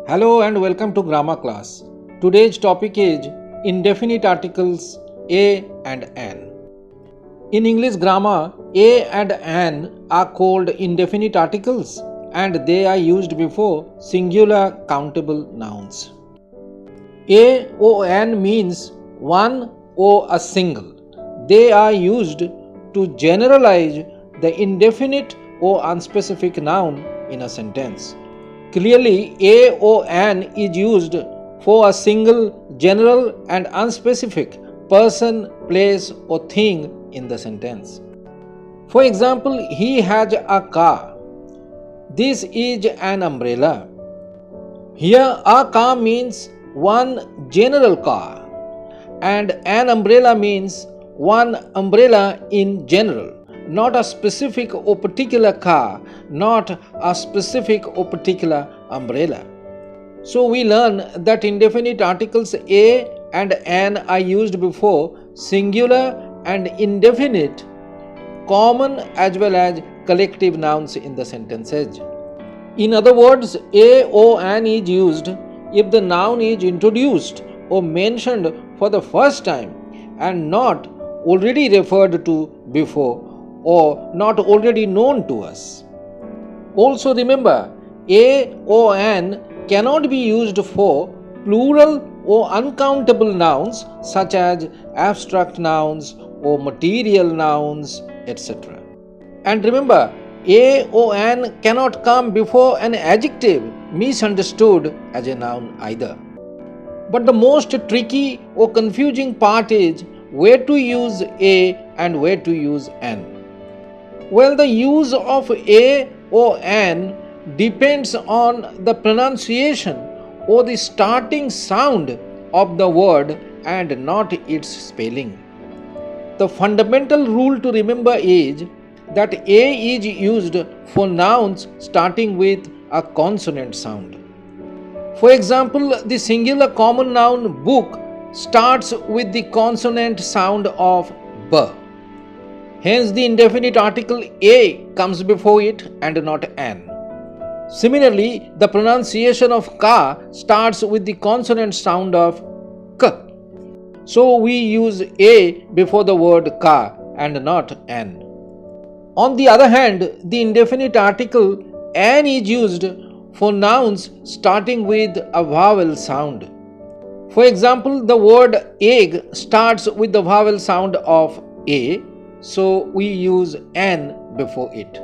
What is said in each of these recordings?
Hello and welcome to grammar class. Today's topic is indefinite articles a and an. In English grammar, a and an are called indefinite articles and they are used before singular countable nouns. A or an means one or a single. They are used to generalize the indefinite or unspecific noun in a sentence. Clearly, a or an is used for a single, general and unspecific person, place or thing in the sentence. For example, he has a car. This is an umbrella. Here, a car means one general car and an umbrella means one umbrella in general. Not a specific or particular car, not a specific or particular umbrella. So we learn that indefinite articles a and an are used before singular and indefinite, common as well as collective nouns in the sentences. In other words, a or an is used if the noun is introduced or mentioned for the first time and not already referred to before or not already known to us. Also remember, a or an cannot be used for plural or uncountable nouns such as abstract nouns or material nouns, etc. And remember, a or an cannot come before an adjective misunderstood as a noun either. But the most tricky or confusing part is where to use a and where to use an. Well, the use of a or an depends on the pronunciation or the starting sound of the word and not its spelling. The fundamental rule to remember is that a is used for nouns starting with a consonant sound. For example, the singular common noun book starts with the consonant sound of b. Hence, the indefinite article a comes before it and not an. Similarly, the pronunciation of car starts with the consonant sound of k. So, we use a before the word car and not an. On the other hand, the indefinite article an is used for nouns starting with a vowel sound. For example, the word egg starts with the vowel sound of a. So we use an before it.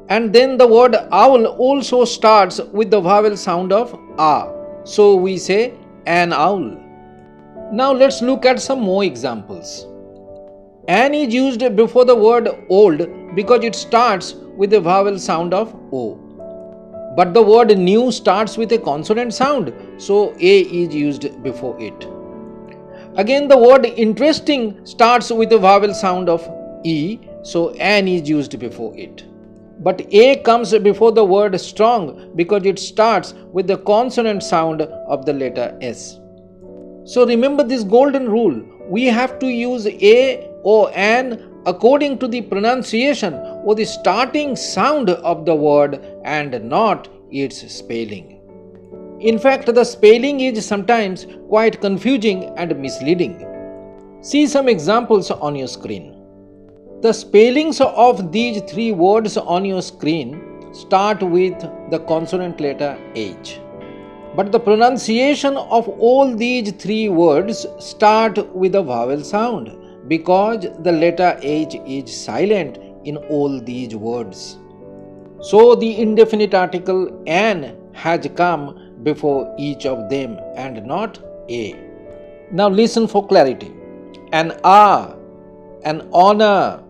And then the word owl also starts with the vowel sound of a. So we say an owl. Now let's look at some more examples. An is used before the word old because it starts with the vowel sound of o. But the word new starts with a consonant sound, so a is used before it. Again, the word interesting starts with the vowel sound of e, so an is used before it. But a comes before the word strong because it starts with the consonant sound of the letter s. So remember this golden rule. We have to use a or an according to the pronunciation or the starting sound of the word and not its spelling. In fact, the spelling is sometimes quite confusing and misleading. See some examples on your screen. The spellings of these three words on your screen start with the consonant letter H. But the pronunciation of all these three words start with a vowel sound because the letter H is silent in all these words. So the indefinite article an has come before each of them and not a. Now listen for clarity. An hour, an honor,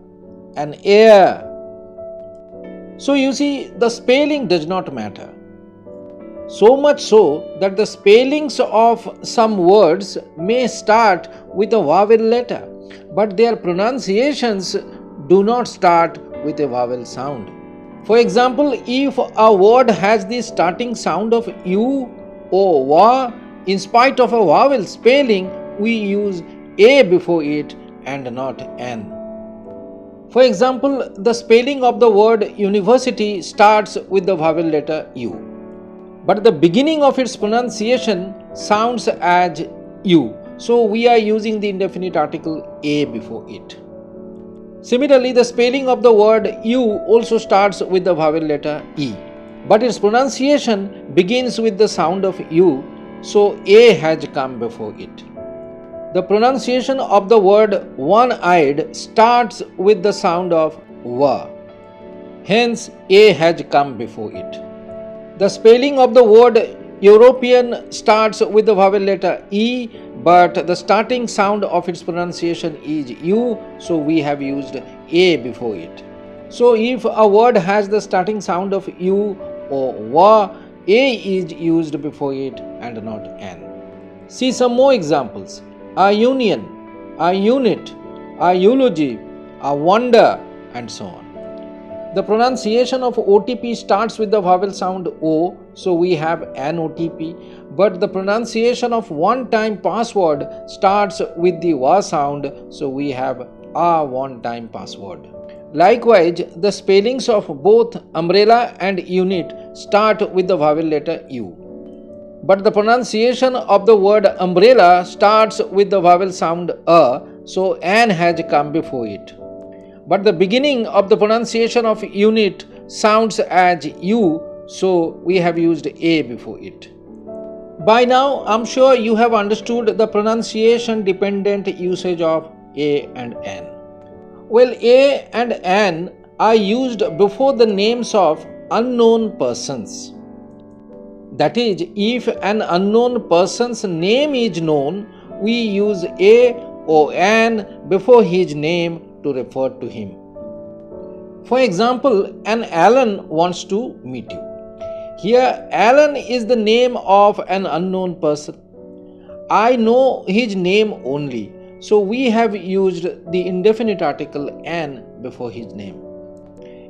an heir. So you see, the spelling does not matter. So much so that the spellings of some words may start with a vowel letter, but their pronunciations do not start with a vowel sound. For example, if a word has the starting sound of u or wa, in spite of a vowel spelling, we use a before it and not an. For example, the spelling of the word university starts with the vowel letter U. but the beginning of its pronunciation sounds as U. So we are using the indefinite article A before it. Similarly, the spelling of the word U also starts with the vowel letter E, but its pronunciation begins with the sound of U, so A has come before it. The pronunciation of the word one-eyed starts with the sound of W, hence A has come before it. The spelling of the word European starts with the vowel letter E, but the starting sound of its pronunciation is U, so we have used A before it. So if a word has the starting sound of U or W, A is used before it and not N. See some more examples. A union, a unit, a eulogy, a wonder, and so on. The pronunciation of OTP starts with the vowel sound O, so we have an OTP, but the pronunciation of one-time password starts with the W sound, so we have a one-time password. Likewise, the spellings of both umbrella and unit start with the vowel letter U, but the pronunciation of the word umbrella starts with the vowel sound A, so an has come before it. But the beginning of the pronunciation of unit sounds as U, so we have used A before it. By now, I'm sure you have understood the pronunciation dependent usage of A and N. Well, A and N are used before the names of unknown persons. That is, if an unknown person's name is known, we use A or N before his name to refer to him. For example, an Alan wants to meet you. Here, Alan is the name of an unknown person. I know his name only, so we have used the indefinite article an before his name.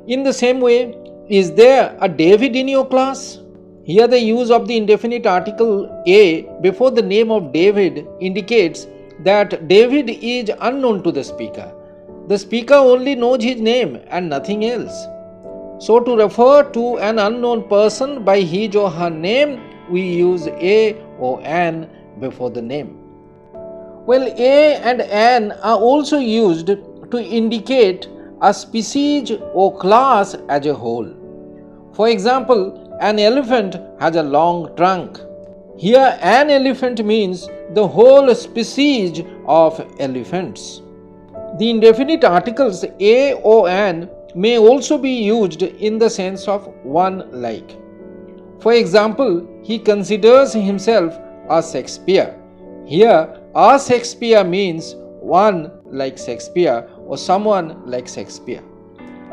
In the same way, is there a David in your class? Here the use of the indefinite article a before the name of David indicates that David is unknown to the speaker. The speaker only knows his name and nothing else. So to refer to an unknown person by his or her name, we use a or an before the name. Well, a and an are also used to indicate a species or class as a whole. For example, an elephant has a long trunk. Here, an elephant means the whole species of elephants. The indefinite articles a or an may also be used in the sense of one like. For example, he considers himself a Shakespeare. Here, a Shakespeare means one like Shakespeare or someone like Shakespeare.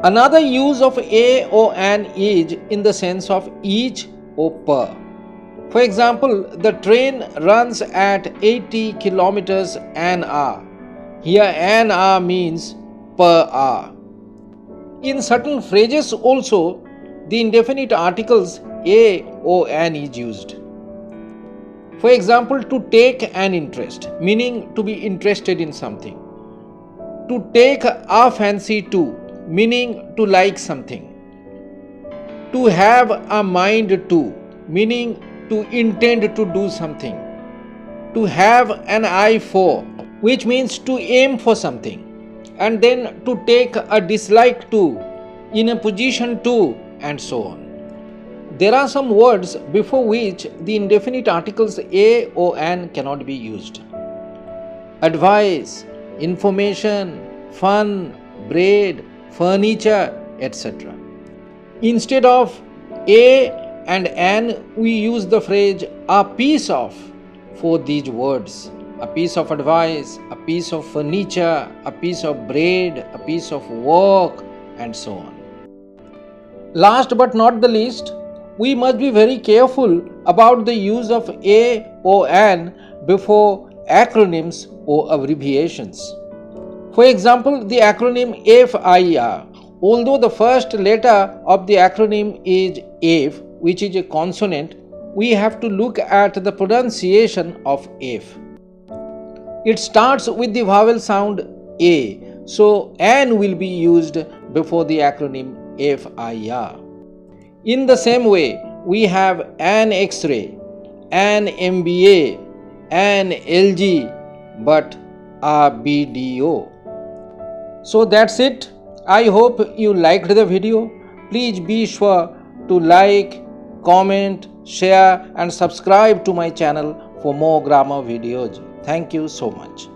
Another use of a or an is in the sense of each or per. For example, the train runs at 80 kilometers an hour. Here an hour means per hour. In certain phrases also, the indefinite articles a or an is used. For example, to take an interest, meaning to be interested in something. To take a fancy to, meaning to like something. To have a mind to, meaning to intend to do something. To have an eye for, which means to aim for something. And then to take a dislike to, in a position to, and so on. There are some words before which the indefinite articles a or an cannot be used. Advice, information, fun, bread, furniture, etc. Instead of a and an, we use the phrase a piece of for these words. A piece of advice, a piece of furniture, a piece of bread, a piece of work, and so on. Last but not the least, we must be very careful about the use of a or an before acronyms or abbreviations. For example, the acronym FIR. Although the first letter of the acronym is F, which is a consonant, we have to look at the pronunciation of F. It starts with the vowel sound A, so an will be used before the acronym FIR. In the same way, we have an X-ray, an MBA, an LG, but a BDO. So that's it. I hope you liked the video. Please be sure to like, comment, share and subscribe to my channel for more grammar videos. Thank you so much.